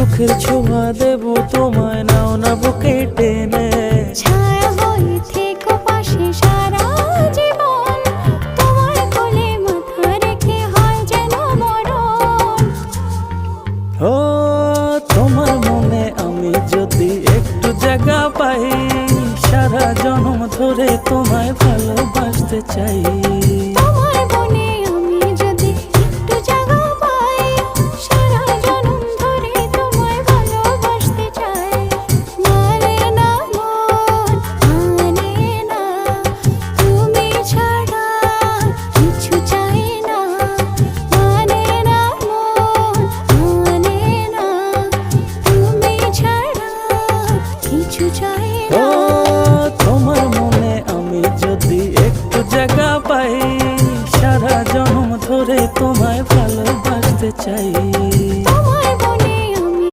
চোখের ছোঁয়া দেব তোমায়, নাও না বুকে টেনে। ছায়া হয়ে থেকো পাশে সারা জীবন, তোমার কোলে মাথা রেখে হয় যেন মরণ। ও তোমার মনে আমি যদি একটু জায়গা পাই, সারা জন্ম ধরে তোমায় ভালোবাসতে চাই। তোমার মনে আমি যদি একটু জায়গা পাই, সারা জনম ধরে তোমায় ভালোবাসতে চাই। মানে না মন, মানে না, তুমি ছাড়া কিছু চাই না। মানে না মন, মানে না, তুমি ছাড়া কিছু চাই ও না। তোমার মনে আমি যদি একটু জায়গা পাই, সারা জন্ম ধরে তোমায় ভালোবাসতে চাই।